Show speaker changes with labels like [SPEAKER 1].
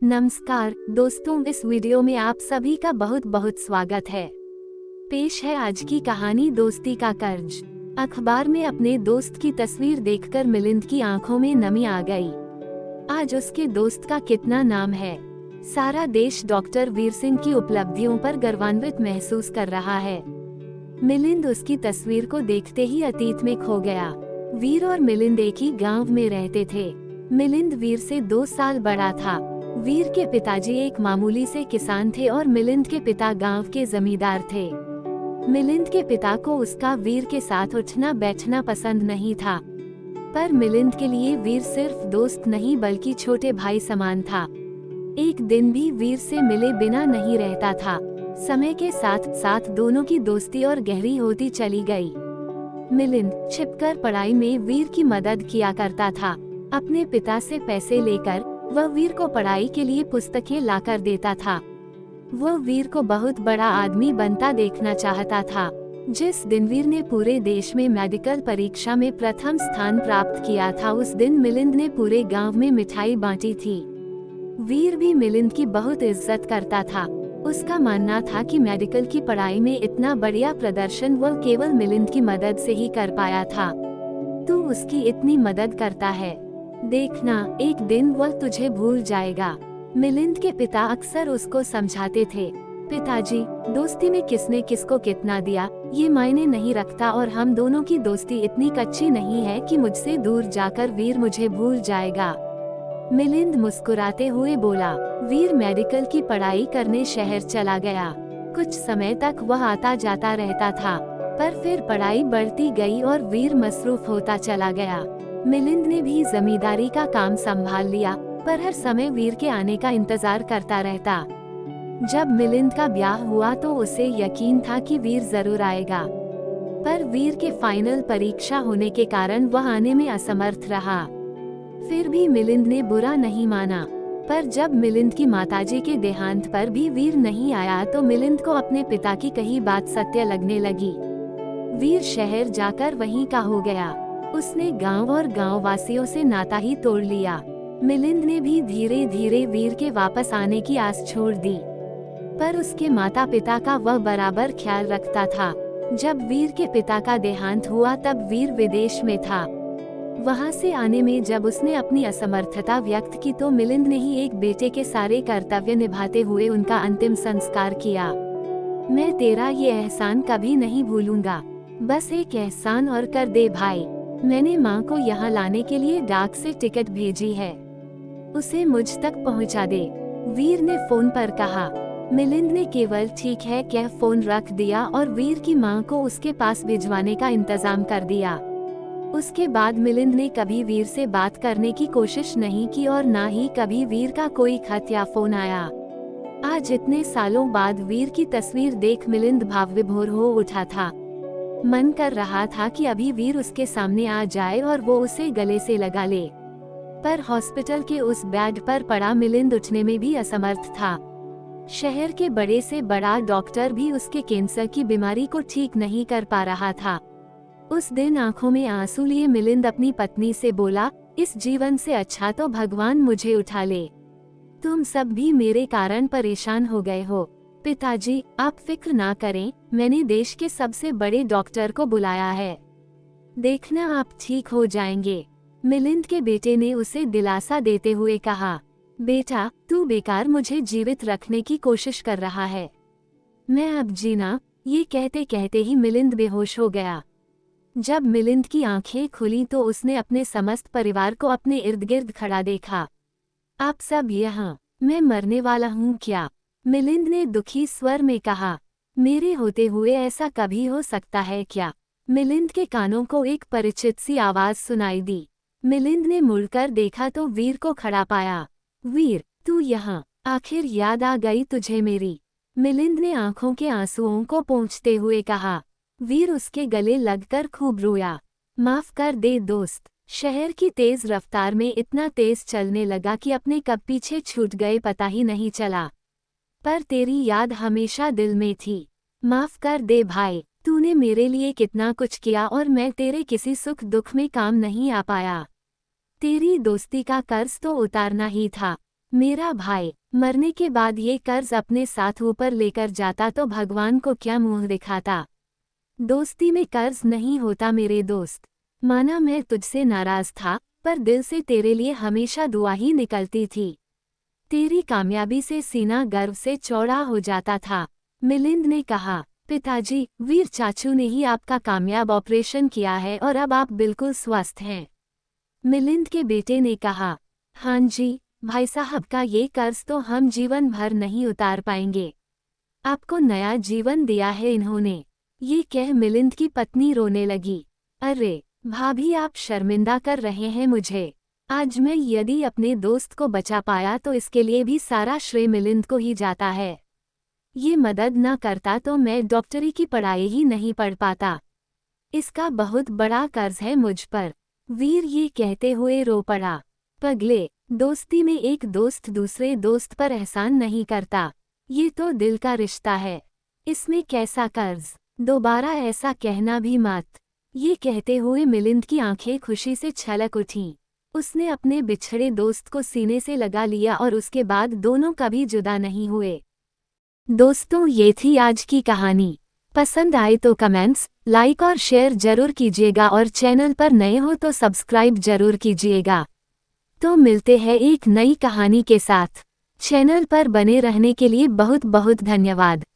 [SPEAKER 1] नमस्कार दोस्तों, इस वीडियो में आप सभी का बहुत बहुत स्वागत है। पेश है आज की कहानी दोस्ती का कर्ज। अखबार में अपने दोस्त की तस्वीर देखकर मिलिंद की आंखों में नमी आ गई। आज उसके दोस्त का कितना नाम है। सारा देश डॉक्टर वीर सिंह की उपलब्धियों पर गर्वान्वित महसूस कर रहा है। मिलिंद उसकी तस्वीर को देखते ही अतीत में खो गया। वीर और मिलिंद एक ही गांव में रहते थे। मिलिंद वीर से 2 साल बड़ा था। वीर के पिताजी एक मामूली से किसान थे और मिलिंद के पिता गांव के जमींदार थे। मिलिंद के पिता को उसका वीर के साथ उठना बैठना पसंद नहीं था, पर मिलिंद के लिए वीर सिर्फ दोस्त नहीं बल्कि छोटे भाई समान था। एक दिन भी वीर से मिले बिना नहीं रहता था। समय के साथ साथ दोनों की दोस्ती और गहरी होती चली गई। मिलिंद छिपकर पढ़ाई में वीर की मदद किया करता था। अपने पिता से पैसे लेकर वह वीर को पढ़ाई के लिए पुस्तकें लाकर देता था। वह वीर को बहुत बड़ा आदमी बनता देखना चाहता था। जिस दिन वीर ने पूरे देश में मेडिकल परीक्षा में प्रथम स्थान प्राप्त किया था, उस दिन मिलिंद ने पूरे गांव में मिठाई बांटी थी। वीर भी मिलिंद की बहुत इज्जत करता था। उसका मानना था कि मेडिकल की पढ़ाई में इतना बढ़िया प्रदर्शन वह केवल मिलिंद की मदद से ही कर पाया था। तू उसकी इतनी मदद करता है, देखना एक दिन वह तुझे भूल जाएगा। मिलिंद के पिता अक्सर उसको समझाते थे, पिताजी, दोस्ती में किसने किसको कितना दिया ये मायने नहीं रखता, और हम दोनों की दोस्ती इतनी कच्ची नहीं है कि मुझसे दूर जाकर वीर मुझे भूल जाएगा। मिलिंद मुस्कुराते हुए बोला। वीर मेडिकल की पढ़ाई करने शहर चला गया। कुछ समय तक वह आता जाता रहता था, पर फिर पढ़ाई बढ़ती गई और वीर मसरूफ होता चला गया। मिलिंद ने भी जमींदारी का काम संभाल लिया, पर हर समय वीर के आने का इंतजार करता रहता। जब मिलिंद का ब्याह हुआ तो उसे यकीन था कि वीर जरूर आएगा, पर वीर के फाइनल परीक्षा होने के कारण वह आने में असमर्थ रहा। फिर भी मिलिंद ने बुरा नहीं माना, पर जब मिलिंद की माताजी के देहांत पर भी वीर नहीं आया तो मिलिंद को अपने पिता की कही बात सत्य लगने लगी। वीर शहर जाकर वहीं का हो गया। उसने गांव और गांव वासियों से नाता ही तोड़ लिया। मिलिंद ने भी धीरे धीरे वीर के वापस आने की आस छोड़ दी, पर उसके माता पिता का वह बराबर ख्याल रखता था। जब वीर के पिता का देहांत हुआ तब वीर विदेश में था। वहां से आने में जब उसने अपनी असमर्थता व्यक्त की तो मिलिंद ने ही एक बेटे के सारे कर्तव्य निभाते हुए उनका अंतिम संस्कार किया। मैं तेरा ये एहसान कभी नहीं भूलूंगा। बस एक एहसान और कर दे भाई, मैंने माँ को यहाँ लाने के लिए डाक से टिकट भेजी है, उसे मुझ तक पहुँचा दे, वीर ने फोन पर कहा। मिलिंद ने केवल ठीक है कह फोन रख दिया और वीर की माँ को उसके पास भिजवाने का इंतजाम कर दिया। उसके बाद मिलिंद ने कभी वीर से बात करने की कोशिश नहीं की और ना ही कभी वीर का कोई खत या फोन आया। आज इतने सालों बाद वीर की तस्वीर देख मिलिंद भावविभोर हो उठा था। मन कर रहा था कि अभी वीर उसके सामने आ जाए और वो उसे गले से लगा ले, पर हॉस्पिटल के उस बेड पर पड़ा मिलिंद उठने में भी असमर्थ था। शहर के बड़े से बड़ा डॉक्टर भी उसके कैंसर की बीमारी को ठीक नहीं कर पा रहा था। उस दिन आंखों में आंसू लिए मिलिंद अपनी पत्नी से बोला, इस जीवन से अच्छा तो भगवान मुझे उठा ले। तुम सब भी मेरे कारण परेशान हो गए हो। पिताजी, आप फिक्र ना करें, मैंने देश के सबसे बड़े डॉक्टर को बुलाया है, देखना आप ठीक हो जाएंगे। मिलिंद के बेटे ने उसे दिलासा देते हुए कहा, बेटा, तू बेकार मुझे जीवित रखने की कोशिश कर रहा है, मैं अब जीना। ये कहते कहते ही मिलिंद बेहोश हो गया। जब मिलिंद की आंखें खुली तो उसने अपने समस्त परिवार को अपने इर्द गिर्द खड़ा देखा। आप सब यहाँ, मैं मरने वाला हूँ क्या? मिलिंद ने दुखी स्वर में कहा। मेरे होते हुए ऐसा कभी हो सकता है क्या? मिलिंद के कानों को एक परिचित सी आवाज सुनाई दी। मिलिंद ने मुड़कर देखा तो वीर को खड़ा पाया। वीर, तू यहाँ, आखिर याद आ गई तुझे मेरी? मिलिंद ने आंखों के आंसुओं को पोंछते हुए कहा। वीर उसके गले लगकर खूब रोया। माफ कर दे दोस्त, शहर की तेज रफ्तार में इतना तेज चलने लगा कि अपने कब पीछे छूट गए पता ही नहीं चला, पर तेरी याद हमेशा दिल में थी। माफ कर दे भाई, तूने मेरे लिए कितना कुछ किया और मैं तेरे किसी सुख दुख में काम नहीं आ पाया। तेरी दोस्ती का कर्ज तो उतारना ही था। मेरा भाई मरने के बाद ये कर्ज अपने साथ ऊपर लेकर जाता तो भगवान को क्या मुंह दिखाता। दोस्ती में कर्ज नहीं होता मेरे दोस्त। माना मैं तुझसे नाराज था, पर दिल से तेरे लिए हमेशा दुआ ही निकलती थी। तेरी कामयाबी से सीना गर्व से चौड़ा हो जाता था। मिलिंद ने कहा, पिताजी, वीर चाचू ने ही आपका कामयाब ऑपरेशन किया है और अब आप बिल्कुल स्वस्थ हैं। मिलिंद के बेटे ने कहा, हाँ जी, भाई साहब का ये कर्ज तो हम जीवन भर नहीं उतार पाएंगे। आपको नया जीवन दिया है इन्होंने। ये कह मिलिंद की पत्नी रोने लगी। अरे भाभी, आप शर्मिंदा कर रहे हैं मुझे। आज मैं यदि अपने दोस्त को बचा पाया तो इसके लिए भी सारा श्रेय मिलिंद को ही जाता है। ये मदद न करता तो मैं डॉक्टरी की पढ़ाई ही नहीं पढ़ पाता। इसका बहुत बड़ा कर्ज है मुझ पर। वीर ये कहते हुए रो पड़ा। पगले, दोस्ती में एक दोस्त दूसरे दोस्त पर एहसान नहीं करता। ये तो दिल का रिश्ता है, इसमें कैसा कर्ज। दोबारा ऐसा कहना भी मत। ये कहते हुए मिलिंद की आंखें खुशी से छलक उठीं। उसने अपने बिछड़े दोस्त को सीने से लगा लिया और उसके बाद दोनों कभी जुदा नहीं हुए। दोस्तों, ये थी आज की कहानी। पसंद आए तो कमेंट्स, लाइक और शेयर जरूर कीजिएगा और चैनल पर नए हो तो सब्सक्राइब जरूर कीजिएगा। तो मिलते हैं एक नई कहानी के साथ। चैनल पर बने रहने के लिए बहुत बहुत धन्यवाद।